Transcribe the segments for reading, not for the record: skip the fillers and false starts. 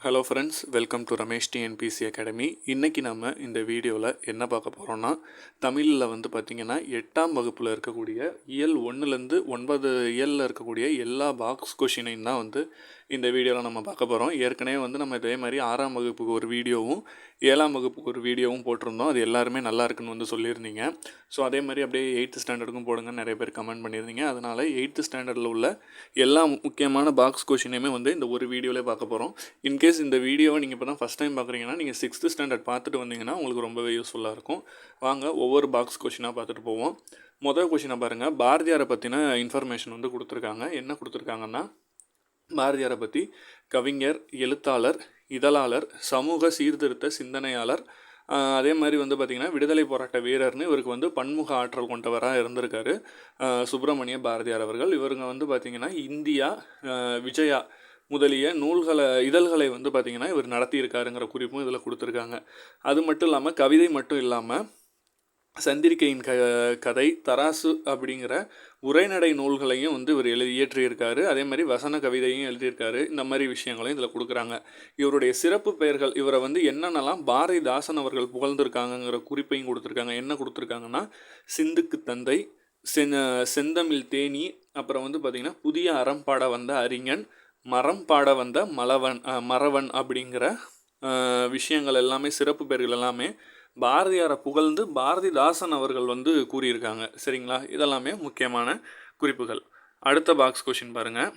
Hello friends, welcome to Ramesh TNPSC academy. இன்றைக்கி நம்ம இந்த வீடியோவில் என்ன பார்க்க போகிறோன்னா, தமிழில் வந்து பார்த்திங்கன்னா 8ஆம் வகுப்பில் இருக்கக்கூடிய இயல் 1லேருந்து 9 இயலில் இருக்கக்கூடிய எல்லா பாக்ஸ் கொஷினையும் தான் வந்து இந்த வீடியோவில் நம்ம பார்க்க போகிறோம். ஏற்கனவே வந்து நம்ம இதே மாதிரி 6ஆம் வகுப்புக்கு ஒரு வீடியோவும் 7ஆம் வகுப்புக்கு ஒரு வீடியோவும் போட்டிருந்தோம். அது எல்லாருமே நல்லா இருக்குன்னு வந்து சொல்லியிருந்தீங்க. ஸோ அதே மாதிரி அப்படியே 8th ஸ்டாண்டர்டுக்கும் போடுங்கன்னு நிறைய பேர் கமெண்ட் பண்ணியிருந்தீங்க. அதனால் 8th ஸ்டாண்டர்டில் உள்ள எல்லா முக்கியமான பாக்ஸ் கொஷினையுமே வந்து இந்த ஒரு வீடியோவிலே பார்க்க போகிறோம். இன்கேஸ் இந்த வீடியோவை நீங்கள் இப்போ தான் ஃபஸ்ட் டைம் பார்க்குறீங்கன்னா, நீங்கள் 6th ஸ்டாண்டர்ட் பார்த்துட்டு வந்தீங்கன்னா உங்களுக்கு ரொம்பவே யூஸ்ஃபுல்லாக இருக்கும். வாங்க ஒவ்வொரு பாக்ஸ் கொஷினாக பார்த்துட்டு போவோம். முதல் கொஷினை பாருங்கள். பாரதியாரை பற்றின இன்ஃபர்மேஷன் வந்து கொடுத்துருக்காங்க. என்ன கொடுத்துருக்காங்கன்னா, பாரதியாரை பற்றி கவிஞர், எழுத்தாளர், இதழாளர், சமூக சீர்திருத்த சிந்தனையாளர், அதே மாதிரி வந்து பார்த்திங்கன்னா விடுதலை போராட்ட வீரர்னு இவருக்கு வந்து பன்முக ஆற்றல் கொண்டவராக இருந்திருக்காரு சுப்பிரமணிய பாரதியார் அவர்கள். இவருங்க வந்து பார்த்திங்கன்னா இந்தியா, விஜயா முதலிய இதழ்களை வந்து பார்த்திங்கன்னா இவர் நடத்தியிருக்காருங்கிற குறிப்பும் இதில் கொடுத்துருக்காங்க. அது மட்டும் இல்லாமல் கவிதை மட்டும் இல்லாமல் சந்திரிகையின் கதை, தராசு அப்படிங்கிற உரைநடை நூல்களையும் வந்து இவர் இயற்றியிருக்காரு. அதே மாதிரி வசன கவிதையும் எழுதியிருக்காரு. இந்த மாதிரி விஷயங்களையும் இதில் கொடுக்குறாங்க. இவருடைய சிறப்பு பெயர்கள், இவரை வந்து என்னென்னலாம் பாரதிதாசன் அவர்கள் புகழ்ந்திருக்காங்கங்கிற குறிப்பையும் கொடுத்துருக்காங்க. என்ன கொடுத்துருக்காங்கன்னா, சிந்துக்கு தந்தை, செந்தமிழ் தேனி, அப்புறம் வந்து பார்த்திங்கன்னா புதிய அறம் பாட வந்த அறிஞன், மரம் பாட வந்த மறவன் அப்படிங்கிற விஷயங்கள் எல்லாமே, சிறப்பு பெயர்கள் எல்லாமே பாரதியாரை புகழ்ந்து பாரதிதாசன் அவர்கள் வந்து கூறியிருக்காங்க. சரிங்களா? இதெல்லாமே முக்கியமான குறிப்புகள். அடுத்த பாக்ஸ் கொஷின் பாருங்கள்.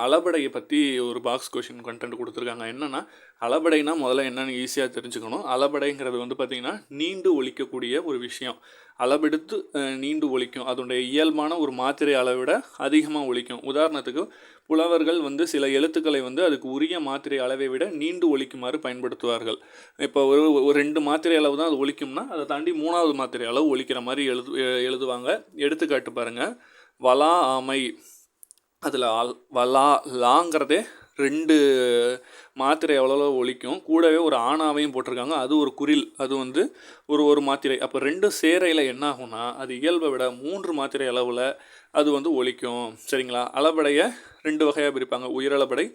அளபடையை பற்றி ஒரு பாக்ஸ் கொஷின் கண்டென்ட் கொடுத்துருக்காங்க. என்னென்னா, அளபடைனா முதல்ல என்னென்னு ஈஸியாக தெரிஞ்சுக்கணும். அளபடைங்கிறது வந்து பார்த்திங்கன்னா நீண்டு ஒலிக்கக்கூடிய ஒரு விஷயம். அளவெடுத்து நீண்டு ஒலிக்கும். அதனுடைய இயல்பான ஒரு மாத்திரை அளவை விட அதிகமாக ஒலிக்கும். உதாரணத்துக்கு புலவர்கள் வந்து சில எழுத்துக்களை வந்து அதுக்கு உரிய மாத்திரை அளவை விட நீண்டு ஒலிக்குமாறு பயன்படுத்துவார்கள். இப்போ ஒரு 2 மாத்திரை அளவு தான் அது ஒலிக்கும்னா அதை தாண்டி 3வது மாத்திரை அளவு ஒலிக்கிற மாதிரி எழுதுவாங்க. எடுத்துக்காட்டு பாருங்கள். வலா ஆமை, அதில் வலா லாங்கிறதே 2 மாத்திரை எவ்வளோ ஒலிக்கும். கூடவே ஒரு ஆணாவையும் போட்டிருக்காங்க. அது ஒரு குறில், அது வந்து ஒரு மாத்திரை. அப்போ 2 சேரையில் என்ன ஆகும்னா, அது இயல்பை விட 3 மாத்திரை அளவில் அது வந்து ஒலிக்கும். சரிங்களா? அளபடையை 2 வகையாக பிரிப்பாங்க. உயிரளபடை,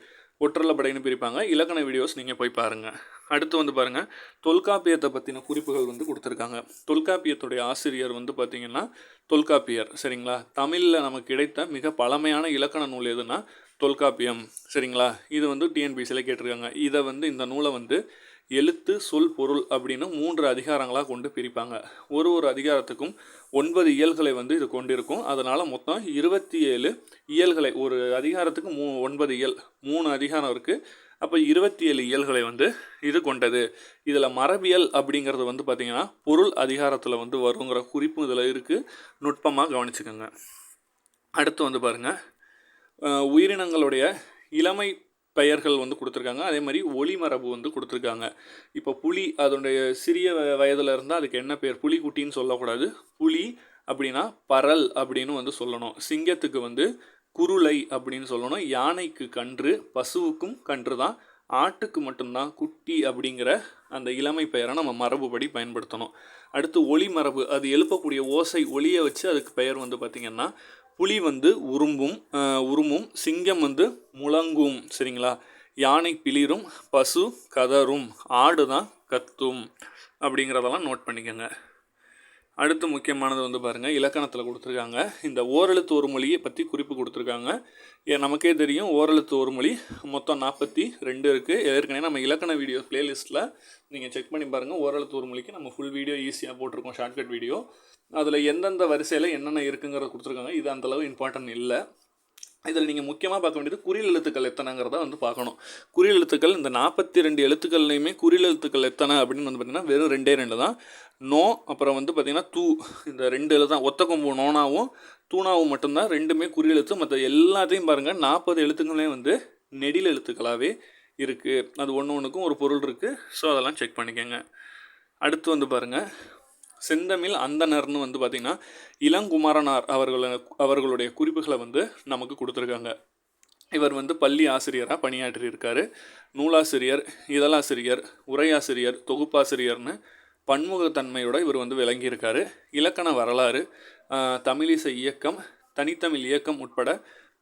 ஒற்றளபடைன்னு பிரிப்பாங்க. இலக்கண வீடியோஸ் நீங்கள் போய் பாருங்கள். அடுத்து வந்து பாருங்கள், தொல்காப்பியத்தை பற்றின குறிப்புகள் வந்து கொடுத்துருக்காங்க. தொல்காப்பியத்துடைய ஆசிரியர் வந்து பார்த்திங்கன்னா தொல்காப்பியர். சரிங்களா? தமிழில் நமக்கு கிடைத்த மிக பழமையான இலக்கண நூல் எதுனா தொல்காப்பியம். சரிங்களா? இது வந்து டிஎன்பிசியில் கேட்டிருக்காங்க. இதை வந்து இந்த நூலை வந்து எழுத்து, சொல், பொருள் அப்படின்னு 3 அதிகாரங்களாக கொண்டு பிரிப்பாங்க. ஒரு அதிகாரத்துக்கும் 9 இயல்களை வந்து இது கொண்டிருக்கும். அதனால் மொத்தம் 27 இயல்களை, ஒரு அதிகாரத்துக்கு 9 இயல், 3 அதிகாரம் இருக்குது. அப்போ 27 இயல்களை வந்து இது கொண்டது. இதில் மரபியல் அப்படிங்கிறது வந்து பார்த்திங்கன்னா பொருள் அதிகாரத்தில் வந்து வருங்கிற குறிப்பும் இதில் இருக்குது. நுட்பமாக கவனிச்சுக்கோங்க. அடுத்து வந்து பாருங்கள், உயிரினங்களுடைய இளமை பெயர்கள் வந்து கொடுத்துருக்காங்க. அதே மாதிரி ஒளிமரபு வந்து கொடுத்துருக்காங்க. இப்போ புலி, அதனுடைய சிறிய வயதில் இருந்தால் அதுக்கு என்ன பேர்? புலிக்குட்டின்னு சொல்லக்கூடாது. புலி அப்படின்னா பரல் அப்படின்னு வந்து சொல்லணும். சிங்கத்துக்கு வந்து குருளை அப்படின்னு சொல்லணும். யானைக்கு கன்று, பசுவுக்கும் கன்று தான், ஆட்டுக்கு மட்டும்தான் குட்டி அப்படிங்கிற அந்த இளமை பெயரை நம்ம மரபுபடி பயன்படுத்தணும். அடுத்து ஒளிமரபு, அது எழுப்பக்கூடிய ஓசை, ஒளியை வச்சு அதுக்கு பெயர் வந்து பார்த்திங்கன்னா புலி வந்து உருமும், சிங்கம் வந்து முழங்கும். சரிங்களா? யானை பிளிரும், பசு கதரும், ஆடு தான் கத்தும். அப்படிங்கிறதெல்லாம் நோட் பண்ணிக்கோங்க. அடுத்து முக்கியமானது வந்து பாருங்கள், இலக்கணத்தில் கொடுத்துருக்காங்க. இந்த ஓரெழுத்து ஒரு மொழியை பற்றி குறிப்பு கொடுத்துருக்காங்க. நமக்கே தெரியும் ஓரெழுத்து ஒரு மொழி மொத்தம் 42 இருக்குது. ஏற்கனவே நம்ம இலக்கண வீடியோ பிளேலிஸ்ட்டில் நீங்கள் செக் பண்ணி பாருங்கள். ஓரெழுத்து ஒரு மொழிக்கு நம்ம ஃபுல் வீடியோ ஈஸியாக போட்டிருக்கோம், ஷார்ட்கட் வீடியோ. அதில் எந்தெந்த வரிசையில் என்னென்ன இருக்குங்கிறத கொடுத்துருக்காங்க. இது அந்தளவு இம்பார்ட்டன்ட் இல்லை. இதில் நீங்கள் முக்கியமாக பார்க்க வேண்டியது குறில் எழுத்துக்கள் எத்தனைங்கிறத வந்து பார்க்கணும். குறில் எழுத்துக்கள் இந்த 42 எழுத்துக்கள்லையுமே குறில் எழுத்துக்கள் எத்தனை அப்படின்னு வந்து பார்த்திங்கன்னா வெறும் 2 தான். நோ, அப்புறம் வந்து பார்த்திங்கன்னா தூ, இந்த 2 தான். ஒத்த கொம்பு நோனாவும் தூணாவும் மட்டும்தான் 2மே குறில் எழுத்து. மற்ற எல்லாத்தையும் பாருங்கள், 40 எழுத்துக்களே வந்து நெடில் எழுத்துக்களாகவே இருக்குது. அது ஒன்றுக்கும் ஒரு பொருள் இருக்குது. ஸோ அதெல்லாம் செக் பண்ணிக்கோங்க. அடுத்து வந்து பாருங்கள், செந்தமிழ் அந்தணர்னு வந்து பார்த்திங்கன்னா இளங்குமரனார் அவர்களுடைய குறிப்புகளை வந்து நமக்கு கொடுத்துருக்காங்க. இவர் வந்து பள்ளி ஆசிரியராக பணியாற்றியிருக்காரு. நூலாசிரியர், இதழாசிரியர், உரையாசிரியர், தொகுப்பாசிரியர்னு பன்முகத்தன்மையோட இவர் வந்து விளங்கியிருக்காரு. இலக்கண வரலாறு, தமிழிசை இயக்கம், தனித்தமிழ் இயக்கம் உட்பட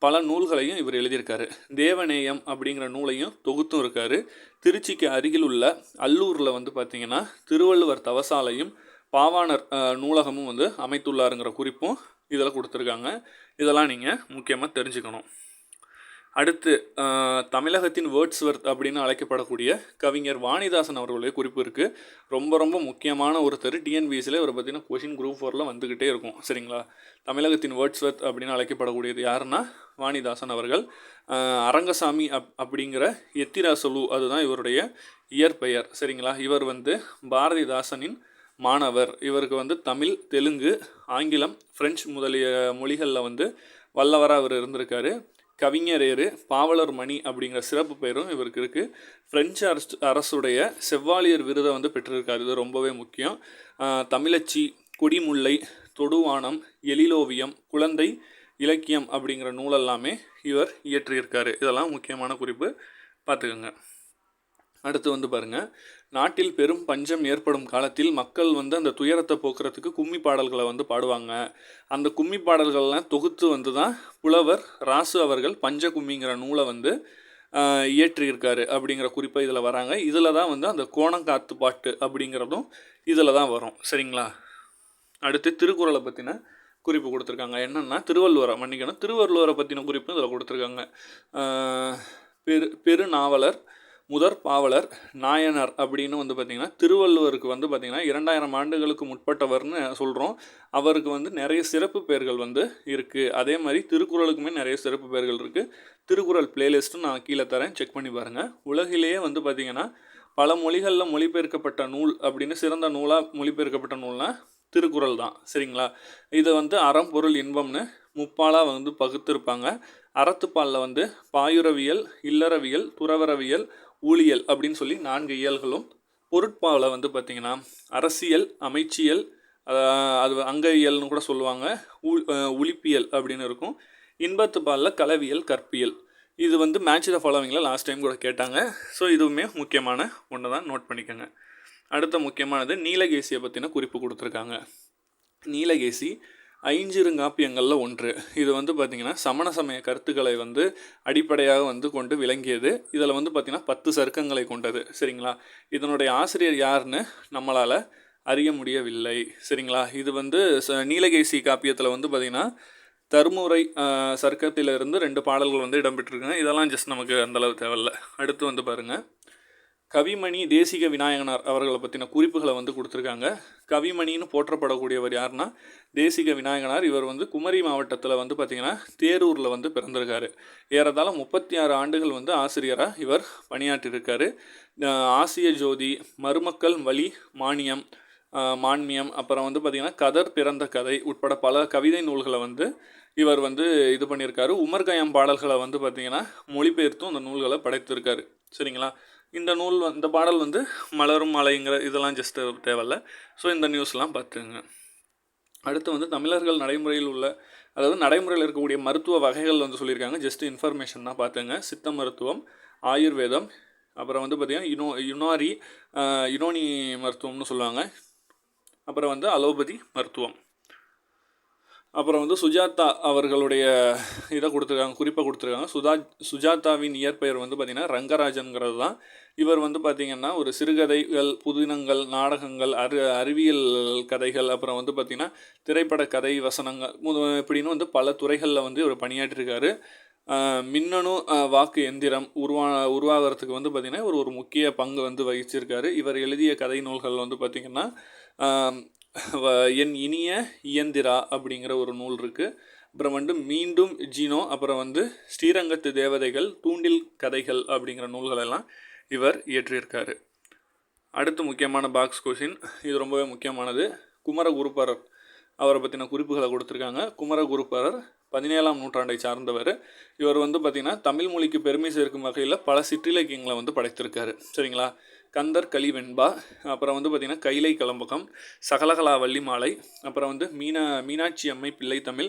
பல நூல்களையும் இவர் எழுதியிருக்காரு. தேவநேயம் அப்படிங்கிற நூலையும் தொகுத்தும் இருக்கார். திருச்சிக்கு அருகில் உள்ள அல்லூரில் வந்து பார்த்திங்கன்னா திருவள்ளுவர் தவசாலையும் பாவாணர் நூலகமும் வந்து அமைத்துள்ளாருங்கிற குறிப்பும் இதில் கொடுத்துருக்காங்க. இதெல்லாம் நீங்கள் முக்கியமாக தெரிஞ்சுக்கணும். அடுத்து தமிழகத்தின் வேர்ட்ஸ்வர்த் அப்படின்னு அழைக்கப்படக்கூடிய கவிஞர் வாணிதாசன் அவர்களுடைய குறிப்பு இருக்குது. ரொம்ப ரொம்ப முக்கியமான ஒருத்தர். டிஎன்பிஎஸ்சியில் இவரை பார்த்தீங்கன்னா கொஷின் குரூப் 4 வந்துக்கிட்டே இருக்கும். சரிங்களா? தமிழகத்தின் வேர்ட்ஸ்வர்த் அப்படின்னு அழைக்கப்படக்கூடியது யாருன்னா வாணிதாசன் அவர்கள். அரங்கசாமி அப்படிங்கிற எத்திராசலு அதுதான் இவருடைய இயற்பெயர். சரிங்களா? இவர் வந்து பாரதிதாசனின் மாணவர். இவருக்கு வந்து தமிழ், தெலுங்கு, ஆங்கிலம், பிரெஞ்சு முதலிய மொழிகளில் வந்து வல்லவராக அவர் இருந்திருக்காரு. கவிஞரேறு, பாவலர் மணி அப்படிங்கிற சிறப்பு பெயரும் இவருக்கு இருக்குது. பிரெஞ்சு அரசுடைய செவ்வாலியர் விருதை வந்து பெற்றிருக்காரு. இது ரொம்பவே முக்கியம். தமிழச்சி, கொடிமுல்லை, தொடுவானம், எழிலோவியம், குழந்தை இலக்கியம் அப்படிங்கிற நூலெல்லாமே இவர் இயற்றியிருக்காரு. இதெல்லாம் முக்கியமான குறிப்பு, பார்த்துக்கோங்க. அடுத்து வந்து பாருங்கள், நாட்டில் பெரும் பஞ்சம் ஏற்படும் காலத்தில் மக்கள் வந்து அந்த துயரத்தை போக்குறதுக்கு கும்மி பாடல்களை வந்து பாடுவாங்க. அந்த கும்மி பாடல்கள்லாம் தொகுத்து வந்து தான் புலவர் ராசு அவர்கள் பஞ்ச கும்மிங்கிற நூலை வந்து இயற்றியிருக்காரு அப்படிங்கிற குறிப்பை இதில் வராங்க. இதில் தான் வந்து அந்த கோணங்காத்து பாட்டு அப்படிங்கிறதும் இதில் தான் வரும். சரிங்களா? அடுத்து திருக்குறளை பற்றின குறிப்பு கொடுத்துருக்காங்க. என்னென்னா திருவள்ளுவரை பற்றின குறிப்பு இதில் கொடுத்துருக்காங்க. பெருநாவலர், முதற் பாவலர், நாயனார் அப்படின்னு வந்து பார்த்திங்கன்னா திருவள்ளுவருக்கு வந்து பார்த்திங்கன்னா 2000 ஆண்டுகளுக்கு முற்பட்டவர்னு சொல்கிறோம். அவருக்கு வந்து நிறைய சிறப்பு பெயர்கள் வந்து இருக்குது. அதே மாதிரி திருக்குறளுக்குமே நிறைய சிறப்பு பெயர்கள் இருக்குது. திருக்குறள் பிளேலிஸ்ட்டும் நான் கீழே தரேன், செக் பண்ணி பாருங்கள். உலகிலேயே வந்து பார்த்திங்கன்னா பல மொழிகளில் மொழிபெயர்க்கப்பட்ட நூல் அப்படின்னு சிறந்த நூலாக மொழிபெயர்க்கப்பட்ட நூல்னால் திருக்குறள் தான். சரிங்களா? இதை வந்து அறம், பொருள், இன்பம்னு முப்பாலாக வந்து பகுத்திருப்பாங்க. அறத்துப்பாலில் வந்து பாயுறவியல், இல்லறவியல், துறவரவியல், ஊழியல் அப்படின்னு சொல்லி 4 இயல்களும், பொருட்பாவில் வந்து பார்த்திங்கன்னா அரசியல், அமைச்சியல், அது அங்கவியல்னு கூட சொல்லுவாங்க, உளிப்பியல் அப்படின்னு இருக்கும். இன்பத்துப்பாலில் கலவியல், கற்பியல். இது வந்து மேட்ச் த ஃபாலோவிங்கில் லாஸ்ட் டைம் கூட கேட்டாங்க. ஸோ இதுவுமே முக்கியமான ஒன்று தான், நோட் பண்ணிக்கோங்க. அடுத்த முக்கியமானது நீலகேசியை பற்றின குறிப்பு கொடுத்துருக்காங்க. நீலகேசி ஐஞ்சிறுங்காப்பியங்களில் ஒன்று. இது வந்து பார்த்திங்கன்னா சமண சமய கருத்துக்களை வந்து அடிப்படையாக வந்து கொண்டு விளங்கியது. இதில் வந்து பார்த்திங்கன்னா 10 சருக்கங்களை கொண்டது. சரிங்களா? இதனுடைய ஆசிரியர் யாருன்னு நம்மளால் அறிய முடியவில்லை. சரிங்களா? இது வந்து நீலகேசி காப்பியத்தில் வந்து பார்த்திங்கன்னா தருமுறை சர்க்கத்திலிருந்து 2 பாடல்கள் வந்து இடம்பெற்றிருக்குங்க. இதெல்லாம் ஜஸ்ட் நமக்கு அந்தளவு தேவையில்லை. அடுத்து வந்து பாருங்கள், கவிமணி தேசிக விநாயகனார் அவர்களை பற்றின குறிப்புகளை வந்து கொடுத்துருக்காங்க. கவிமணின்னு போற்றப்படக்கூடியவர் யாருன்னா தேசிக விநாயகனார். இவர் வந்து குமரி மாவட்டத்தில் வந்து பார்த்திங்கன்னா தேரூரில் வந்து பிறந்திருக்காரு. ஏறத்தாழ 36 ஆண்டுகள் வந்து ஆசிரியராக இவர் பணியாற்றியிருக்காரு. ஆசிய ஜோதி, மருமக்கள் வழி, மான்மியம், அப்புறம் வந்து பார்த்திங்கன்னா கதர் பிறந்த கதை உட்பட பல கவிதை நூல்களை வந்து இவர் வந்து இது பண்ணியிருக்காரு. உமர் கயாம் பாடல்களை வந்து பார்த்திங்கன்னா மொழிபெயர்த்தும் அந்த நூல்களை படைத்திருக்காரு. சரிங்களா? இந்த பாடல் வந்து மலரும் மலைங்கிற இதெல்லாம் ஜஸ்ட் தேவையில்ல. ஸோ இந்த நியூஸ்லாம் பார்த்துங்க. அடுத்து வந்து தமிழர்கள் நடைமுறையில் இருக்கக்கூடிய மருத்துவ வகைகள் வந்து சொல்லியிருக்காங்க. ஜஸ்ட் இன்ஃபர்மேஷன் தான் பார்த்துங்க. சித்த மருத்துவம், ஆயுர்வேதம், அப்புறம் வந்து பார்த்திங்கன்னா யுனானி மருத்துவம்னு சொல்லுவாங்க. அப்புறம் வந்து அலோபதி மருத்துவம். அப்புறம் வந்து சுஜாதா அவர்களுடைய இதை கொடுத்துருக்காங்க, குறிப்பை கொடுத்துருக்காங்க. சுஜாதாவின் இயற்பெயர் வந்து பார்த்திங்கன்னா ரங்கராஜன்கிறது தான். இவர் வந்து பார்த்திங்கன்னா ஒரு சிறுகதைகள், புதினங்கள், நாடகங்கள், அறிவியல் கதைகள், அப்புறம் வந்து பார்த்திங்கன்னா திரைப்பட கதை வசனங்கள் இப்படின்னு வந்து பல துறைகளில் வந்து இவர் பணியாற்றிருக்காரு. மின்னணு வாக்கு எந்திரம் உருவாகிறதுக்கு வந்து பார்த்திங்கன்னா ஒரு முக்கிய பங்கு வந்து வகிச்சிருக்காரு. இவர் எழுதிய கதை நூல்கள் வந்து பார்த்திங்கன்னா என் இனிய இயந்திரா அப்படிங்கிற ஒரு நூல் இருக்குது. அப்புறம் வந்து மீண்டும் ஜீனோ, அப்புறம் வந்து ஸ்ரீரங்கத்து தேவதைகள், தூண்டில் கதைகள் அப்படிங்கிற நூல்களெல்லாம் இவர் இயற்றியிருக்காரு. அடுத்து முக்கியமான பாக்ஸ் கொஷின், இது ரொம்பவே முக்கியமானது. குமரகுருபரர் அவரை பற்றின குறிப்புகளை கொடுத்துருக்காங்க. குமரகுருபரர் 17ஆம் நூற்றாண்டை சார்ந்தவர். இவர் வந்து பார்த்திங்கன்னா தமிழ் மொழிக்கு பெருமை சேர்க்கும் வகையில் பல சிற்றிலக்கியங்களை வந்து படைத்திருக்காரு. சரிங்களா? கந்தர் கலிவெண்பா, அப்புறம் வந்து பார்த்திங்கன்னா கைலை கலம்பகம், சகலகலா வள்ளி மாலை, அப்புறம் வந்து மீனாட்சி அம்மை பிள்ளைத்தமிழ்,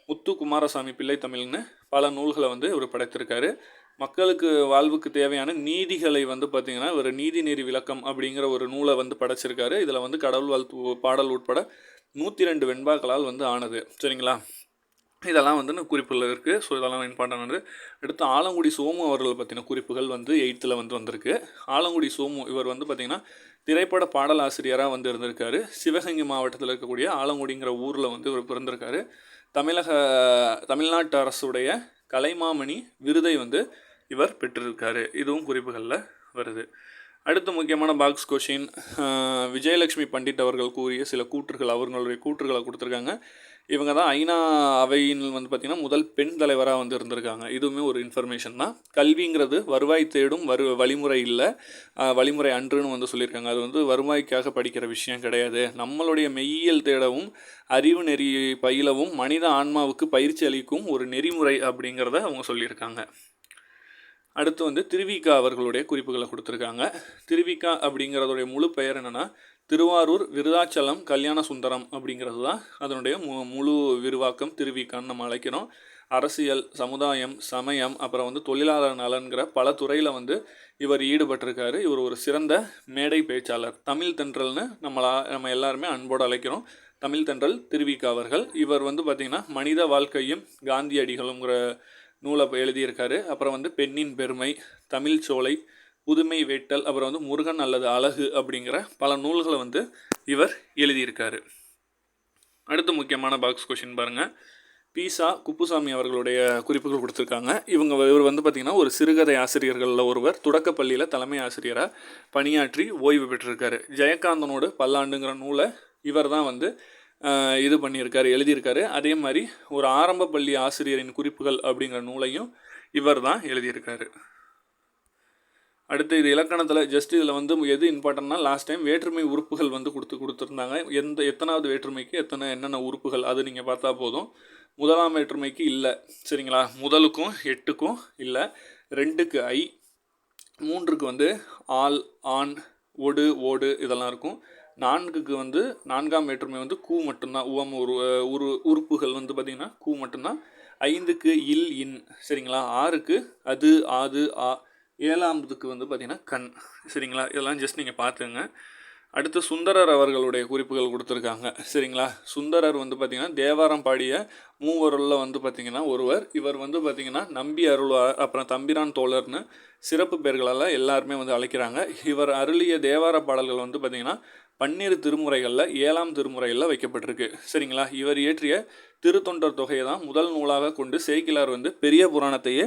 முத்து குமாரசாமி பிள்ளைத்தமிழ்னு பல நூல்களை வந்து இவர் படைத்திருக்காரு. மக்களுக்கு வாழ்வுக்கு தேவையான நீதிகளை வந்து பார்த்திங்கன்னா ஒரு நீதி நெறி விளக்கம் அப்படிங்கிற ஒரு நூலை வந்து படைச்சிருக்காரு. இதில் வந்து கடவுள் வாழ்த்து பாடல் உட்பட 102 வெண்பாக்களால் வந்து ஆனது. சரிங்களா? இதெல்லாம் வந்து குறிப்புகள் இருக்குது. ஸோ இதெல்லாம் இம்பார்ட்டன்ட். அடுத்து ஆலங்குடி சோமு அவர்கள் பற்றின குறிப்புகள் வந்து 8th வந்து வந்திருக்கு. ஆலங்குடி சோமு இவர் வந்து பார்த்திங்கன்னா திரைப்பட பாடல் ஆசிரியராக வந்து இருந்திருக்காரு. சிவகங்கை மாவட்டத்தில் இருக்கக்கூடிய ஆலங்குடிங்கிற ஊரில் வந்து இவர் பிறந்திருக்காரு. தமிழ்நாட்டு அரசுடைய கலைமாமணி விருதை வந்து இவர் பெற்றிருக்காரு. இதுவும் குறிப்புகளில் வருது. அடுத்து முக்கியமான பாக்ஸ் கொஷின், விஜயலட்சுமி பண்டிட் அவர்கள் கூறிய சில கூற்றுகள், அவர்களுடைய கூற்றுகளை கொடுத்துருக்காங்க. இவங்க தான் ஐநா அவையின் வந்து பார்த்திங்கன்னா முதல் பெண் தலைவராக வந்து இருந்திருக்காங்க. இதுவுமே ஒரு இன்ஃபர்மேஷன் தான். கல்விங்கிறது வருவாய் தேடும் வழிமுறை இல்லை, வழிமுறை அன்றுன்னு வந்து சொல்லியிருக்காங்க. அது வந்து வருவாய்க்காக படிக்கிற விஷயம் கிடையாது. நம்மளுடைய மெய்யியல் தேடவும் அறிவு நெறி பயிலவும் மனித ஆன்மாவுக்கு பயிற்சி அளிக்கும் ஒரு நெறிமுறை அப்படிங்கிறத அவங்க சொல்லியிருக்காங்க. அடுத்து வந்து திருவிக்கா அவர்களுடைய குறிப்புகளை கொடுத்துருக்காங்க. திருவிக்கா அப்படிங்கிறதுடைய முழு பெயர் என்னென்னா திருவாரூர் விருதாச்சலம் கல்யாண சுந்தரம் அப்படிங்கிறது தான் அதனுடைய முழு விரிவாக்கம். திருவிக்கான்னு நம்ம அழைக்கிறோம். அரசியல், சமுதாயம், சமயம், அப்புறம் வந்து தொழிலாளர் நலன்கிற பல துறையில் வந்து இவர் ஈடுபட்டிருக்காரு. இவர் ஒரு சிறந்த மேடை பேச்சாளர். தமிழ் தென்றல்னு நம்ம எல்லாருமே அன்போடு அழைக்கிறோம். தமிழ் தென்றல் திருவிக்கா அவர்கள். இவர் வந்து பார்த்திங்கன்னா மனித வாழ்க்கையும் காந்தியடிகளுங்கிற நூலை எழுதியிருக்காரு. அப்புறம் வந்து பெண்ணின் பெருமை, தமிழ் சோலை, புதுமை வேட்டல், அப்புறம் வந்து முருகன் அல்லது அழகு அப்படிங்கிற பல நூல்களை வந்து இவர் எழுதியிருக்காரு. அடுத்து முக்கியமான பாக்ஸ் கொஷின் பாருங்கள். பீசா குப்புசாமி அவர்களுடைய குறிப்புகள் கொடுத்துருக்காங்க. இவர் வந்து பார்த்திங்கன்னா ஒரு சிறுகதை ஆசிரியர்களில் ஒருவர். தொடக்கப்பள்ளியில் தலைமை ஆசிரியராக பணியாற்றி ஓய்வு பெற்றிருக்காரு. ஜெயகாந்தனோடு பல்லாண்டுங்கிற நூலை இவர் தான் வந்து இது பண்ணியிருக்காரு, எழுதியிருக்காரு. அதே மாதிரி ஒரு ஆரம்ப பள்ளி ஆசிரியரின் குறிப்புகள் அப்படிங்கிற நூலையும் இவர் தான் எழுதியிருக்காரு. அடுத்து இது இலக்கணத்தில் ஜஸ்ட் இதில் வந்து எது இம்பார்ட்டன்ட்னா லாஸ்ட் டைம் வேற்றுமை உறுப்புகள் வந்து கொடுத்துருந்தாங்க. எத்தனாவது வேற்றுமைக்கு என்னென்ன உறுப்புகள் அது நீங்கள் பார்த்தா போதும். முதலாம் வேற்றுமைக்கு இல்லை, சரிங்களா. முதலுக்கும் 8க்கும் இல்லை. 2க்கு ஐ, 3க்கு வந்து ஆல், ஆண், ஒடு, ஓடு இதெல்லாம் இருக்கும். 4க்கு வந்து 4ஆம் வேற்றுமை வந்து கூ மட்டும்தான். உறுப்புகள் வந்து பார்த்திங்கன்னா கூ மட்டும்தான். 5க்கு இல், இன், சரிங்களா. 6க்கு அது, ஆது, ஆ. 7ஆவதுக்கு வந்து பார்த்திங்கன்னா கண், சரிங்களா. இதெல்லாம் ஜஸ்ட் நீங்கள் பார்த்துங்க. அடுத்து சுந்தரர் அவர்களுடைய குறிப்புகள் கொடுத்துருக்காங்க, சரிங்களா. சுந்தரர் வந்து பார்த்திங்கன்னா தேவாரம் பாடிய மூவரில் வந்து பார்த்திங்கன்னா ஒருவர். இவர் வந்து பார்த்திங்கன்னா நம்பி அருள்வார், அப்புறம் தம்பிரான் தோழர்னு சிறப்பு பெயர்களால் எல்லாருமே வந்து அழைக்கிறாங்க. இவர் அருளிய தேவார பாடல்கள் வந்து பார்த்திங்கன்னா 12 திருமுறைகளில் 7ஆம் திருமுறையில் வைக்கப்பட்டிருக்கு, சரிங்களா. இவர் இயற்றிய திருத்தொண்டர் தொகையை தான் முதல் நூலாக கொண்டு சேக்கிலார் வந்து பெரிய புராணத்தையே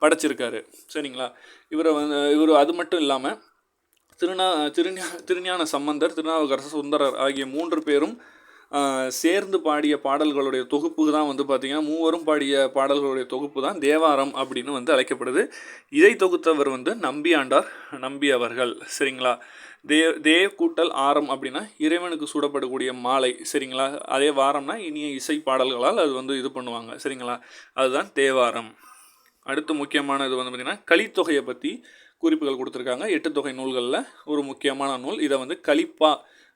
படைச்சிருக்காரு, சரிங்களா. இவர் அது மட்டும் இல்லாமல் திருஞான சம்பந்தர், திருநாவுக்கரசர், சுந்தரர் ஆகிய 3 பேரும் சேர்ந்து பாடிய பாடல்களுடைய தொகுப்பு தான் வந்து பார்த்திங்கன்னா மூவரும் பாடிய பாடல்களுடைய தொகுப்பு தான் தேவாரம் அப்படின்னு வந்து அழைக்கப்படுது. இதை தொகுத்தவர் வந்து நம்பி அவர்கள், சரிங்களா. தேவ் கூட்டல் ஆரம் அப்படின்னா இறைவனுக்கு சூடப்படக்கூடிய மாலை, சரிங்களா. அதே வாரம்னா இனிய இசை பாடல்களால் அது வந்து இது பண்ணுவாங்க, சரிங்களா. அதுதான் தேவாரம். அடுத்து முக்கியமான இது வந்து பார்த்திங்கன்னா கலித்தொகையை பற்றி குறிப்புகள் கொடுத்துருக்காங்க. 8 தொகை நூல்களில் ஒரு முக்கியமான நூல். இதை வந்து கலிப்பா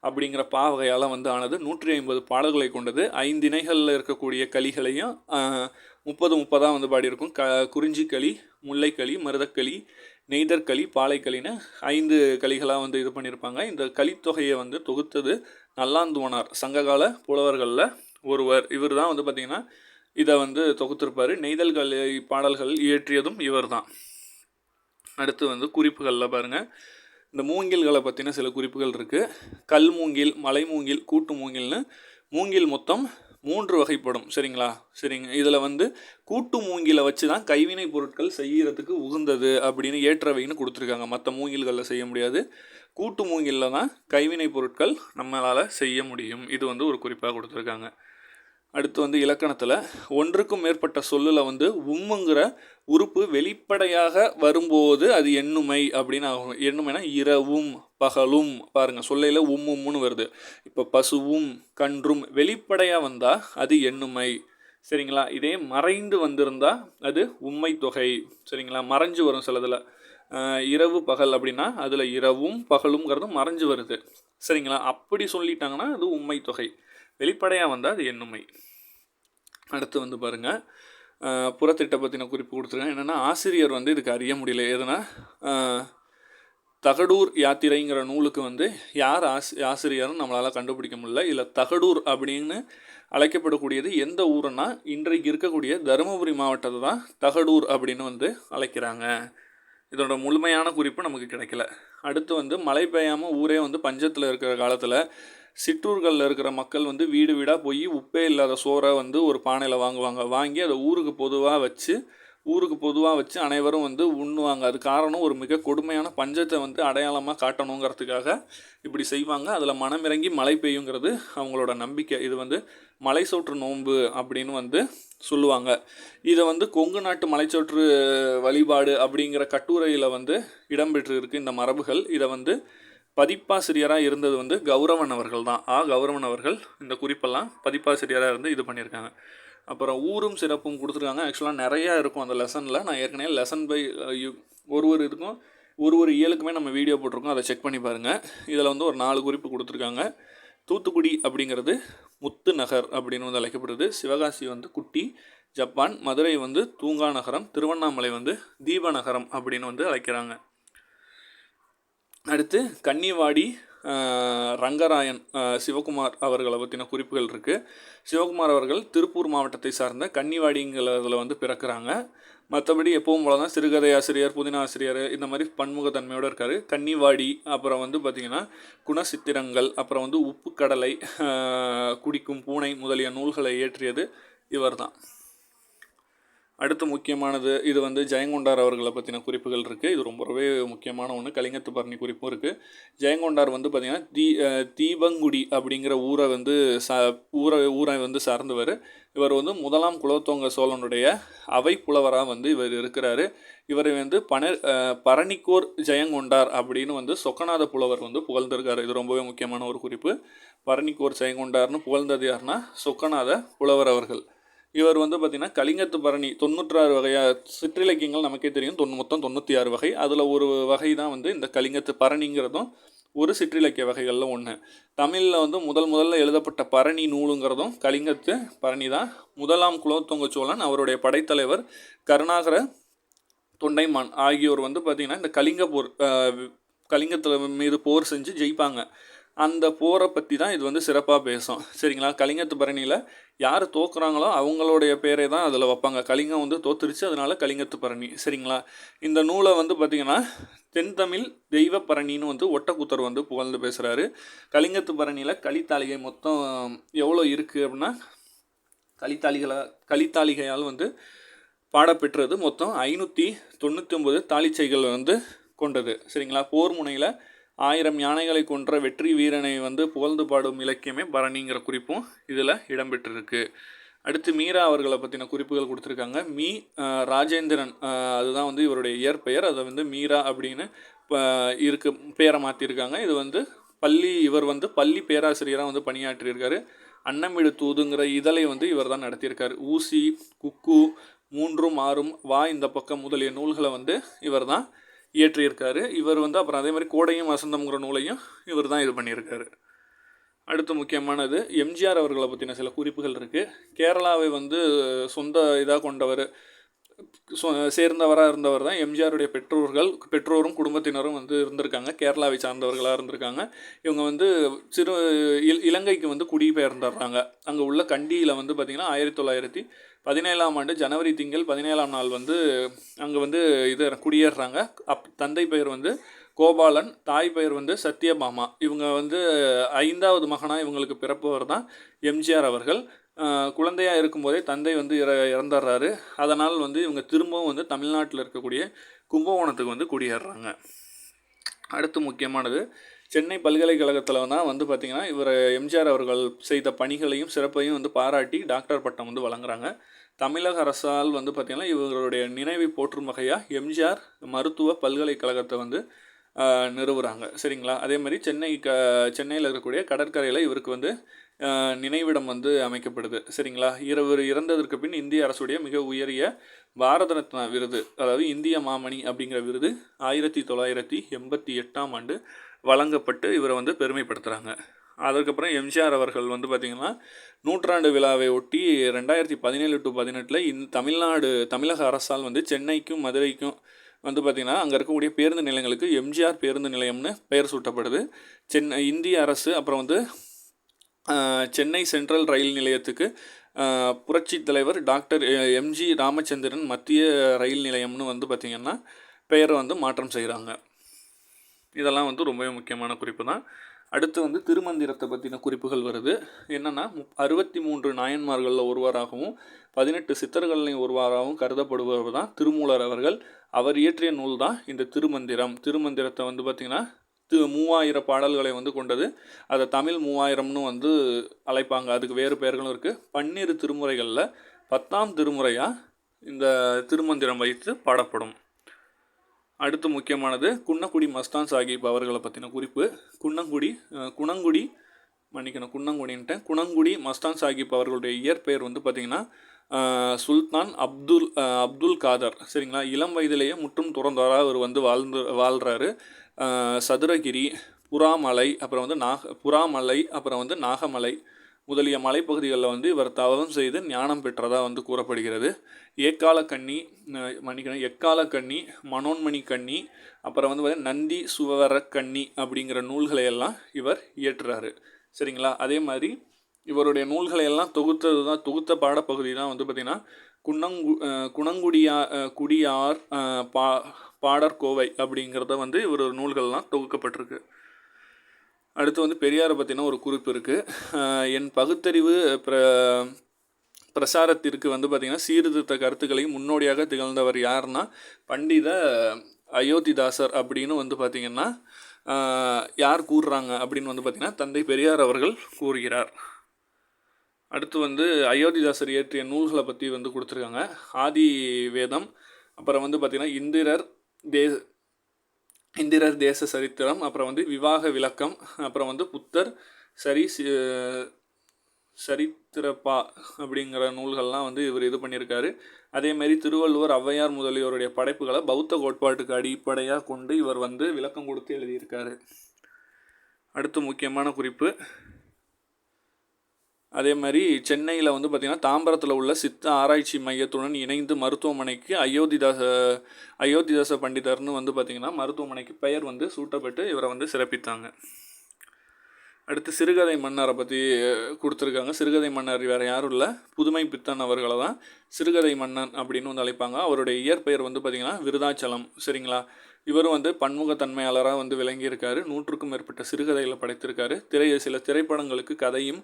அப்படிங்கிற வகையால் வந்து ஆனது. 150 பாடல்களை கொண்டது. 5 இணைகளில் இருக்கக்கூடிய களிகளையும் 30 வந்து பாடியிருக்கும். குறிஞ்சிக்களி, முல்லைக்களி, மருதக்களி, நெய்தற்களி, பாலைக்களின்னு 5 களிகளாக வந்து இது பண்ணியிருப்பாங்க. இந்த கலித்தொகையை வந்து தொகுத்தது நல்லாந்துவனார், சங்ககால புலவர்களில் ஒருவர். இவர் தான் வந்து பார்த்திங்கன்னா இதை வந்து தொகுத்திருப்பார். நெய்தல் பாடல்கள் இயற்றியதும் இவர் தான். அடுத்து வந்து குறிப்புகளில் பாருங்கள். இந்த மூங்கில்களை பற்றின சில குறிப்புகள் இருக்குது. கல் மூங்கில், மலை மூங்கில், கூட்டு மூங்கில்னு மூங்கில் மொத்தம் 3 வகைப்படும், சரிங்களா. சரிங்க. இதில் வந்து கூட்டு மூங்கிலை வச்சு தான் கைவினை பொருட்கள் செய்கிறதுக்கு உகந்தது அப்படின்னு ஏற்றவைன்னு கொடுத்துருக்காங்க. மற்ற மூங்கில்களில் செய்ய முடியாது. கூட்டு மூங்கிலில் தான் கைவினை பொருட்கள் நம்மளால் செய்ய முடியும். இது வந்து ஒரு குறிப்பாக கொடுத்துருக்காங்க. அடுத்து வந்து இலக்கணத்தில் ஒன்றுக்கும் மேற்பட்ட சொல்லில் வந்து உம்முங்கிற உறுப்பு வெளிப்படையாக வரும்போது அது எண்ணுமை அப்படின்னு ஆகும். எண்ணுமைனா இரவும் பகலும். பாருங்கள், சொல்லையில் உம்முன்னு வருது. இப்போ பசுவும் கன்றும் வெளிப்படையாக வந்தால் அது எண்ணுமை, சரிங்களா. இதே மறைந்து வந்திருந்தால் அது உண்மை தொகை, சரிங்களா. மறைஞ்சு வரும் சிலதில். இரவு பகல் அப்படின்னா அதில் இரவும் பகலுங்கிறது மறைஞ்சு வருது, சரிங்களா. அப்படி சொல்லிட்டாங்கன்னா அது உண்மை தொகை. வெளிப்படையாக வந்தால் அது எண்ணுமை. அடுத்து வந்து பாருங்கள், புறத்திட்ட பற்றின குறிப்பு கொடுத்துருக்கேன். என்னென்னா ஆசிரியர் வந்து இதுக்கு அறிய முடியல. எதுனா தகடூர் யாத்திரைங்கிற நூலுக்கு வந்து யார் ஆசிரியர்னு நம்மளால் கண்டுபிடிக்க முடியல. இல்லை தகடூர் அப்படின்னு அழைக்கப்படக்கூடியது எந்த ஊருன்னா இன்றைக்கு இருக்கக்கூடிய தருமபுரி மாவட்டத்தை தான் தகடூர் அப்படின்னு வந்து அழைக்கிறாங்க. இதோட முழுமையான குறிப்பு நமக்கு கிடைக்கல. அடுத்து வந்து மழை பெய்யாமல் ஊரே வந்து பஞ்சத்தில் இருக்கிற காலத்தில் சிற்றூர்களில் இருக்கிற மக்கள் வந்து வீடு வீடாக போய் உப்பே இல்லாத சோறை வந்து ஒரு பானையில் வாங்கி அதை ஊருக்கு பொதுவாக வச்சு அனைவரும் வந்து உண்ணுவாங்க. அது காரணம் ஒரு மிக கொடுமையான பஞ்சத்தை வந்து அடையாளமாக காட்டணுங்கிறதுக்காக இப்படி செய்வாங்க. அதில் மனமிறங்கி மழை பெய்யுங்கிறது அவங்களோட நம்பிக்கை. இது வந்து மலைச்சோற்று நோன்பு அப்படின்னு வந்து சொல்லுவாங்க. இதை வந்து கொங்கு நாட்டு மலைச்சோற்று வழிபாடு அப்படிங்கிற கட்டுரையில் வந்து இடம்பெற்று இருக்குது இந்த மரபுகள். இதை வந்து பதிப்பாசிரியராக இருந்தது வந்து கௌரவன் அவர்கள் தான். கௌரவன் அவர்கள் இந்த குறிப்பெல்லாம் பதிப்பாசிரியராக இருந்து இது பண்ணியிருக்காங்க. அப்புறம் ஊரும் சிறப்பும் கொடுத்துருக்காங்க. ஆக்சுவலாக நிறையா இருக்கும் அந்த லெசனில். நான் ஏற்கனவே லெசன் பை ஒரு இதுக்கும் ஒரு இயலுக்குமே நம்ம வீடியோ போட்டிருக்கோம், அதை செக் பண்ணி பாருங்கள். இதில் வந்து ஒரு 4 குறிப்பு கொடுத்துருக்காங்க. தூத்துக்குடி அப்படிங்கிறது முத்து நகர் அப்படின்னு வந்து அழைக்கப்படுது. சிவகாசி வந்து குட்டி ஜப்பான், மதுரை வந்து தூங்கா நகரம், திருவண்ணாமலை வந்து தீப நகரம் அப்படின்னு வந்து அழைக்கிறாங்க. அடுத்து கன்னிவாடி ரங்கராயன் சிவகுமார் அவர்களை பற்றின குறிப்புகள் இருக்குது. சிவகுமார் அவர்கள் திருப்பூர் மாவட்டத்தை சார்ந்த கன்னிவாடிங்கிறதுல வந்து பிறக்கிறாங்க. மற்றபடி எப்பவும் போல தான் சிறுகதை ஆசிரியர், புதின ஆசிரியர், இந்த மாதிரி பன்முகத்தன்மையோடு இருக்கார். கன்னிவாடி, அப்புறம் வந்து பார்த்திங்கன்னா குணசித்திரங்கள், அப்புறம் வந்து உப்பு கடலை, குடிக்கும் பூனை முதலிய நூல்களை இயற்றியது இவர் தான். அடுத்து முக்கியமானது இது வந்து ஜெயங்கொண்டார் அவர்களை பற்றின குறிப்புகள் இருக்குது. இது ரொம்பவே முக்கியமான ஒன்று. கலிங்கத்து பரணி குறிப்பும் இருக்குது. ஜெயங்கொண்டார் வந்து பார்த்திங்கன்னா தீபங்குடி அப்படிங்கிற ஊரை வந்து ஊரை வந்து சார்ந்தவர். இவர் வந்து முதலாம் குலோத்துங்க சோழனுடைய அவை புலவராக வந்து இவர் இருக்கிறாரு. இவரை வந்து பரணிக்கோர் ஜெயங்கொண்டார் அப்படின்னு வந்து சொக்கநாத புலவர் வந்து புகழ்ந்திருக்காரு. இது ரொம்பவே முக்கியமான ஒரு குறிப்பு. பரணிக்கோர் ஜெயங்கொண்டார்னு புகழ்ந்தது யாருன்னா சொக்கநாத புலவர் அவர்கள். இவர் வந்து பார்த்திங்கன்னா கலிங்கத்து பரணி 96 வகையாக சிற்றிலக்கியங்கள் நமக்கே தெரியும். மொத்தம் 96 வகை. அதில் ஒரு வகை தான் வந்து இந்த கலிங்கத்து பரணிங்கிறதும் ஒரு சிற்றிலக்கிய வகைகளில் ஒன்று. தமிழில் வந்து முதல்ல எழுதப்பட்ட பரணி நூலுங்கிறதும் கலிங்கத்து பரணி தான். முதலாம் குலோத்துங்க சோழன், அவருடைய படைத்தலைவர் கருணாகர தொண்டைமான் ஆகியோர் வந்து பார்த்திங்கன்னா இந்த கலிங்கத்தில் மீது போர் செஞ்சு ஜெயிப்பாங்க. அந்த போரை பற்றி தான் இது வந்து சிறப்பாக பேசும். சரிங்களா? கலிங்கத்து பரணியில் யார் தோக்குறாங்களோ அவங்களுடைய பேரை தான் அதில் வைப்பாங்க. கலிங்கம் வந்து தோத்துருச்சு, அதனால கலிங்கத்து பரணி. சரிங்களா? இந்த நூலை வந்து பார்த்திங்கன்னா தென்தமிழ் தெய்வ பரணின்னு வந்து ஒட்டக்கூத்தர் வந்து புகழ்ந்து பேசுகிறாரு. கலிங்கத்து பரணியில் கலித்தாளிகை மொத்தம் எவ்வளோ இருக்குது அப்படின்னா கலித்தாளிகையால் வந்து பாடப்பெற்றது மொத்தம் 599 தாளிச்சைகள் வந்து கொண்டது. சரிங்களா? போர் முனையில் 1000 யானைகளை கொன்ற வெற்றி வீரனை வந்து புகழ்ந்து பாடும் இலக்கியமே பரணிங்கிற குறிப்பும் இதில் இடம்பெற்றிருக்கு. அடுத்து மீரா அவர்களை பற்றின குறிப்புகள் கொடுத்துருக்காங்க. ராஜேந்திரன், அதுதான் வந்து இவருடைய இயற்பெயர். அதை வந்து மீரா அப்படின்னு பேரை மாற்றிருக்காங்க. இது வந்து இவர் வந்து பள்ளி பேராசிரியராக வந்து பணியாற்றியிருக்காரு. அன்னமிடு தூதுங்கிற இதழை வந்து இவர் தான் நடத்தியிருக்காரு. ஊசி, குக்கு, 3 6 வா இந்த பக்கம் முதலிய நூல்களை வந்து இவர் தான் இயற்றியிருக்காரு. இவர் வந்து அப்புறம் அதே மாதிரி கோடையும் வசந்தம்ங்கிற நூலையும் இவர் தான் இது பண்ணியிருக்காரு. அடுத்து முக்கியமானது எம்ஜிஆர் அவர்களை பற்றின சில குறிப்புகள் இருக்குது. கேரளாவை வந்து சொந்த இதாக கொண்டவர், சேர்ந்தவராக இருந்தவர் தான் எம்ஜிஆருடைய பெற்றோரும் குடும்பத்தினரும் வந்து இருந்திருக்காங்க. கேரளாவை சார்ந்தவர்களாக இருந்திருக்காங்க. இவங்க வந்து இலங்கைக்கு வந்து குடிபெயர்ந்துடுறாங்க. அங்கே உள்ள கண்டியில் வந்து பார்த்திங்கன்னா 1917ஆம் ஆண்டு ஜனவரி திங்கள் 17ஆம் நாள் வந்து அங்கே வந்து குடியேறுறாங்க. தந்தை பெயர் வந்து கோபாலன், தாய் பெயர் வந்து சத்யபாமா. இவங்க வந்து 5வது மகனாக இவங்களுக்கு பிறப்பவர் தான் எம்ஜிஆர் அவர்கள். குழந்தையாக இருக்கும்போதே தந்தை வந்து இறந்துடுறாரு. அதனால் வந்து இவங்க திரும்பவும் வந்து தமிழ்நாட்டில் இருக்கக்கூடிய கும்பகோணத்துக்கு வந்து குடியேறுறாங்க. அடுத்து முக்கியமானது சென்னை பல்கலைக்கழகத்தில் தான் வந்து பார்த்திங்கன்னா இவர் எம்ஜிஆர் அவர்கள் செய்த பணிகளையும் சிறப்பையும் வந்து பாராட்டி டாக்டர் பட்டம் வந்து வழங்குறாங்க. தமிழக அரசால் வந்து பார்த்திங்கன்னா இவர்களுடைய நினைவை போற்றும் வகையாக எம்ஜிஆர் மருத்துவ பல்கலைக்கழகத்தை வந்து நிறுவுகிறாங்க. சரிங்களா? அதே மாதிரி சென்னையில் இருக்கக்கூடிய கடற்கரையில் இவருக்கு வந்து நினைவிடம் வந்து அமைக்கப்படுது. சரிங்களா? இவர் இறந்ததற்கு பின் இந்திய அரசுடைய மிக உயரிய பாரத ரத்னா விருது, அதாவது இந்திய மாமணி அப்படிங்கிற விருது 1988ஆம் ஆண்டு வழங்கப்பட்டு இவரை வந்து பெருமைப்படுத்துகிறாங்க. அதுக்கப்புறம் எம்ஜிஆர் அவர்கள் வந்து பார்த்திங்கன்னா நூற்றாண்டு விழாவை ஒட்டி 2017 to 18 தமிழக அரசால் வந்து சென்னைக்கும் மதுரைக்கும் வந்து பார்த்திங்கன்னா அங்கே இருக்கக்கூடிய பேருந்து நிலையங்களுக்கு எம்ஜிஆர் பேருந்து நிலையம்னு பெயர் சூட்டப்படுது. இந்திய அரசு அப்புறம் வந்து சென்னை சென்ட்ரல் ரயில் நிலையத்துக்கு புரட்சித் தலைவர் டாக்டர் எம்ஜி ராமச்சந்திரன் மத்திய ரயில் நிலையம்னு வந்து பார்த்திங்கன்னா பெயரை வந்து மாற்றம் செய்கிறாங்க. இதெல்லாம் வந்து ரொம்பவே முக்கியமான குறிப்பு தான். அடுத்து வந்து திருமந்திரத்தை பற்றின குறிப்புகள் வருது. என்னென்னா 63 நாயன்மார்களில் ஒருவராகவும் 18 சித்தர்களையும் ஒருவராகவும் கருதப்படுபவர் தான் திருமூலர் அவர்கள். அவர் இயற்றிய நூல் தான் இந்த திருமந்திரம். திருமந்திரத்தை வந்து பார்த்திங்கன்னா 3000 பாடல்களை வந்து கொண்டது. அதை தமிழ் 3000ன்னு வந்து அழைப்பாங்க. அதுக்கு வேறு பெயர்களும் இருக்குது. 12 திருமுறைகளில் 10ஆம் திருமுறையாக இந்த திருமந்திரம் வைத்து பாடப்படும். அடுத்து முக்கியமானது குன்னக்குடி மஸ்தான் சாஹிப் அவர்களை பற்றின குறிப்பு. குணங்குடி மஸ்தான் சாஹிப் அவர்களுடைய இயற்பெயர் வந்து பார்த்திங்கன்னா சுல்தான் அப்துல் காதர். சரிங்களா. இளம் வயதிலேயே முற்றும் துறந்தவராக அவர் வந்து வாழ்கிறாரு. சதுரகிரி, புறாமலை, அப்புறம் வந்து நாகமலை முதலிய மலைப்பகுதிகளில் வந்து இவர் தவம் செய்து ஞானம் பெற்றதாக வந்து கூறப்படுகிறது. எக்கால கண்ணி, மனோன்மணி கண்ணி, அப்புறம் வந்து நந்தி சுவர கண்ணி அப்படிங்கிற நூல்களை எல்லாம் இவர் இயற்றுறாரு. சரிங்களா. அதே மாதிரி இவருடைய நூல்களை எல்லாம் தொகுத்த பாடப்பகுதி தான் வந்து பார்த்திங்கன்னா குடியார் பாடற்கோவை அப்படிங்கிறத வந்து இவர் நூல்கள்லாம் தொகுக்கப்பட்டிருக்கு. அடுத்து வந்து பெரியாரை பற்றின ஒரு குறிப்பு இருக்குது. என் பகுத்தறிவு பிரசாரத்திற்கு வந்து பார்த்திங்கன்னா சீர்திருத்த கருத்துக்களை முன்னோடியாக திகழ்ந்தவர் யாருன்னா பண்டித அயோத்திதாசர் அப்படின்னு வந்து பார்த்திங்கன்னா யார் கூறுறாங்க அப்படின்னு வந்து பார்த்திங்கன்னா தந்தை பெரியார் அவர்கள் கூறுகிறார். அடுத்து வந்து அயோத்திதாசர் இயற்றிய நூல்களை பற்றி வந்து கொடுத்துருக்காங்க. ஆதி வேதம், அப்புறம் வந்து பார்த்திங்கன்னா இந்திரர் தேச சரித்திரம், அப்புறம் வந்து விவாக விளக்கம், அப்புறம் வந்து புத்தர் சரித்திரப்பா அப்படிங்கிற நூல்கள்லாம் வந்து இவர் இது பண்ணியிருக்காரு. அதேமாரி திருவள்ளுவர், ஔவையார் முதலியோருடைய படைப்புகளை பௌத்த கோட்பாட்டுக்கு அடிப்படையாக கொண்டு இவர் வந்து விளக்கம் கொடுத்து எழுதியிருக்காரு. அடுத்து முக்கியமான குறிப்பு. அதே மாதிரி சென்னையில் வந்து பார்த்திங்கன்னா தாம்பரத்தில் உள்ள சித்த ஆராய்ச்சி மையத்துடன் இணைந்து மருத்துவமனைக்கு அயோத்திதாச பண்டிதர்னு வந்து பார்த்திங்கன்னா மருத்துவமனைக்கு பெயர் வந்து சூட்டப்பட்டு இவரை வந்து சிறப்பித்தாங்க. அடுத்து சிறுகதை மன்னரை பற்றி கொடுத்துருக்காங்க. சிறுகதை மன்னர் வேறு யாரும் இல்லை, புதுமை பித்தன் அவர்களை தான் சிறுகதை மன்னன் அப்படின்னு வந்து அழைப்பாங்க. அவருடைய இயற்பெயர் வந்து பார்த்திங்கன்னா விருதாச்சலம். சரிங்களா. இவரும் வந்து பன்முகத்தன்மையாளராக வந்து விளங்கியிருக்காரு. 100க்கும் மேற்பட்ட சிறுகதைகளை படைத்திருக்காரு. சில திரைப்படங்களுக்கு கதையும்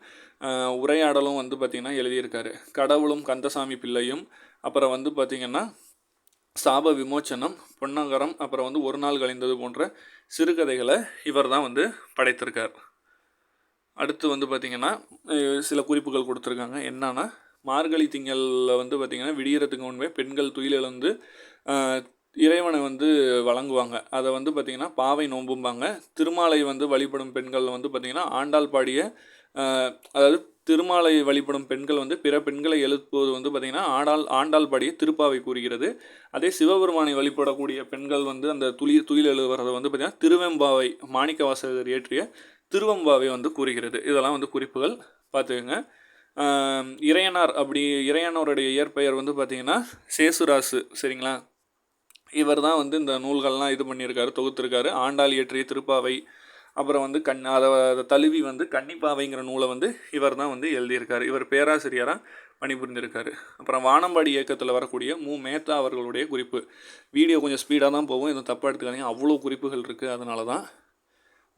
உரையாடலும் வந்து பார்த்திங்கன்னா எழுதியிருக்காரு. கடவுளும் கந்தசாமி பிள்ளையும், அப்புறம் வந்து பார்த்திங்கன்னா சாப விமோச்சனம், பொன்னகரம், அப்புறம் வந்து ஒரு நாள் கழிந்தது போன்ற சிறுகதைகளை இவர் தான் வந்து படைத்திருக்கார். அடுத்து வந்து பார்த்திங்கன்னா சில குறிப்புகள் கொடுத்துருக்காங்க. என்னன்னா மார்கழி திங்களில் வந்து பார்த்திங்கன்னா விடியறதுக்கு முன்பே பெண்கள் துயிலெழுந்து இறைவனை வந்து வழங்குவாங்க. அதை வந்து பார்த்திங்கன்னா பாவை நோம்பும்பாங்க. திருமாலை வந்து வழிபடும் பெண்கள் வந்து பார்த்திங்கன்னா ஆண்டாள் பாடிய அதாவது திருமாலை வழிபடும் பெண்கள் வந்து பிற பெண்களை எழுப்புவது வந்து பார்த்திங்கன்னா ஆண்டாள் பாடிய திருப்பாவை கூறுகிறது. அதே சிவபெருமானை வழிபடக்கூடிய பெண்கள் வந்து அந்த துயில் எழுதுவதை வந்து பார்த்திங்கன்னா திருவெம்பாவை மாணிக்கவாசகர் இயற்றிய திருவெம்பாவை வந்து கூறுகிறது. இதெல்லாம் வந்து குறிப்புகள் பார்த்துக்கோங்க. இறையனாருடைய இயற்பெயர் வந்து பார்த்திங்கன்னா சேசுராசு. சரிங்களா. இவர் தான் வந்து இந்த நூல்கள்லாம் இது பண்ணியிருக்காரு, தொகுத்திருக்காரு. ஆண்டாள் இயற்றிய திருப்பாவை, அப்புறம் வந்து அதை தழுவி வந்து கன்னிப்பாவைங்கிற நூலை வந்து இவர் தான் வந்து எழுதியிருக்காரு. இவர் பேராசிரியராக பணிபுரிந்திருக்காரு. அப்புறம் வானம்பாடி இயக்கத்தில் வரக்கூடிய மேத்தா அவர்களுடைய குறிப்பு. வீடியோ கொஞ்சம் ஸ்பீடாக தான் போகும், எதுவும் தப்பாக எடுத்துக்காதீங்க, அவ்வளோ குறிப்புகள் இருக்குது. அதனால தான்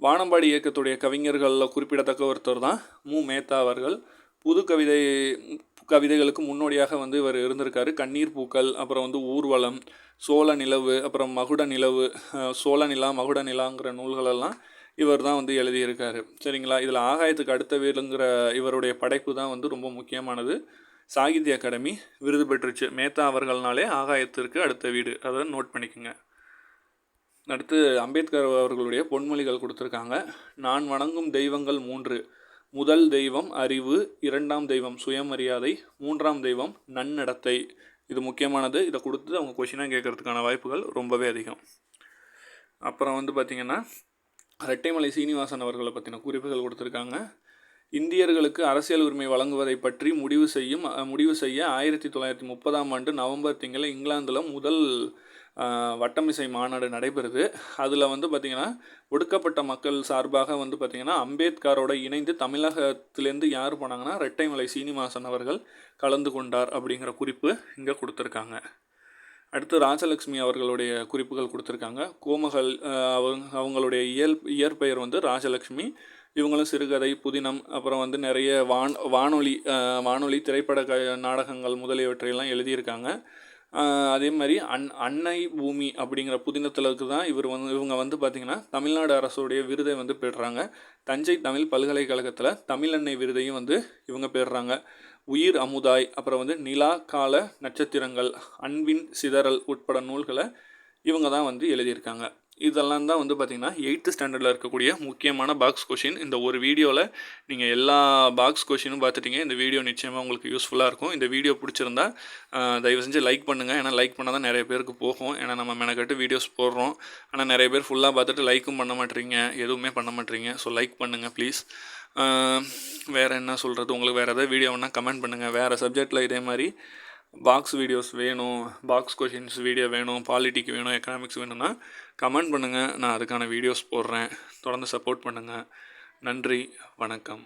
வானம்பாடி இயக்கத்துடைய கவிஞர்களில் குறிப்பிடத்தக்க ஒருத்தர் தான் மேத்தா அவர்கள். புது கவிதைகளுக்கு முன்னோடியாக வந்து இவர் இருந்திருக்காரு. கண்ணீர் பூக்கள், அப்புறம் வந்து ஊர்வலம், சோழ நிலவு, அப்புறம் மகுட நிலவு, சோழ நிலா, மகுட நிலாங்கிற நூல்களெல்லாம் இவர் தான் வந்து எழுதியிருக்காரு. சரிங்களா. இதில் ஆகாயத்துக்கு அடுத்த வீடுங்கிற இவருடைய படைப்பு தான் வந்து ரொம்ப முக்கியமானது. சாகித்ய அகாடமி விருது பெற்றுச்சு. மேத்தா அவர்கள்னாலே ஆகாயத்திற்கு அடுத்த வீடு, அதை நோட் பண்ணிக்கோங்க. அடுத்து அம்பேத்கர் அவர்களுடைய பொன்மொழிகள் கொடுத்துருக்காங்க. நான் வணங்கும் தெய்வங்கள் 3. முதல் தெய்வம் அறிவு, 2ஆம் தெய்வம் சுயமரியாதை, 3ஆம் தெய்வம் நன்னடத்தை. இது முக்கியமானது. இதை கொடுத்து அவங்க கொஷினாக கேட்கறதுக்கான வாய்ப்புகள் ரொம்பவே அதிகம். அப்புறம் வந்து பார்த்திங்கன்னா ரெட்டைமலை சீனிவாசன் அவர்களை பற்றின குறிப்புகள் கொடுத்துருக்காங்க. இந்தியர்களுக்கு அரசியல் உரிமை வழங்குவதை பற்றி முடிவு செய்ய 1930ஆம் ஆண்டு நவம்பர் திங்களில் இங்கிலாந்தில் முதல் வட்டமிசை மாநாடு நடைபெறுது. அதில் வந்து பார்த்திங்கன்னா ஒடுக்கப்பட்ட மக்கள் சார்பாக வந்து பார்த்திங்கன்னா அம்பேத்கரோட இணைந்து தமிழகத்திலேருந்து யார் போனாங்கன்னா ரெட்டைமலை சீனிவாசன் அவர்கள் கலந்து கொண்டார் அப்படிங்கிற குறிப்பு இங்கே கொடுத்துருக்காங்க. அடுத்து ராஜலக்ஷ்மி அவர்களுடைய குறிப்புகள் கொடுத்துருக்காங்க. கோமகள் அவங்களுடைய இயற்பெயர் வந்து ராஜலக்ஷ்மி. இவங்களும் சிறுகதை, புதினம், அப்புறம் வந்து நிறைய வானொலி திரைப்பட நாடகங்கள் முதலியவற்றையெல்லாம் எழுதியிருக்காங்க. அதே மாதிரி அன்னை பூமி அப்படிங்கிற புதினத்திற்கு தான் இவங்க வந்து பார்த்திங்கன்னா தமிழ்நாடு அரசுடைய விருதை வந்து பெறுறாங்க. தஞ்சை தமிழ் பல்கலைக்கழகத்தில் தமிழன்னை விருதையும் வந்து இவங்க பெறுறாங்க. உயிர் அமுதாய், அப்புறம் வந்து நிலா கால நட்சத்திரங்கள், அன்பின் சிதறல் உட்பட நூல்களை இவங்க தான் வந்து எழுதியிருக்காங்க. இதெல்லாம் தான் வந்து பார்த்திங்கன்னா 8th ஸ்டாண்டர்டில் இருக்கக்கூடிய முக்கியமான பாக்ஸ் கொஷின். இந்த ஒரு வீடியோவில் நீங்கள் எல்லா பாக்ஸ் கொஷினும் பார்த்துட்டிங்க. இந்த வீடியோ நிச்சயமாக உங்களுக்கு யூஸ்ஃபுல்லாக இருக்கும். இந்த வீடியோ பிடிச்சிருந்தா தயவு செஞ்சு லைக் பண்ணுங்கள். ஏன்னா லைக் பண்ணால் தான் நிறைய பேருக்கு போகும். ஏன்னா நம்ம மெனக்கட்டு வீடியோஸ் போடுறோம். ஆனால் நிறைய பேர் ஃபுல்லாக பார்த்துட்டு லைக்கும் பண்ண மாட்டேறீங்க, எதுவுமே பண்ண மாட்டேறீங்க. ஸோ லைக் பண்ணுங்கள் ப்ளீஸ். வேறு என்ன சொல்கிறது, உங்களுக்கு வேறு எதாவது வீடியோ வேணால் கமெண்ட் பண்ணுங்கள். வேறு சப்ஜெக்டில் இதே மாதிரி பாக்ஸ் வீடியோஸ் வேணும், பாக்ஸ் கொஷின்ஸ் வீடியோ வேணும், பாலிட்டிக்கு வேணும், எக்கனாமிக்ஸ் வேணும்னா கமெண்ட் பண்ணுங்கள். நான் அதுக்கான வீடியோஸ் போடுறேன். தொடர்ந்து சப்போர்ட் பண்ணுங்கள். நன்றி, வணக்கம்.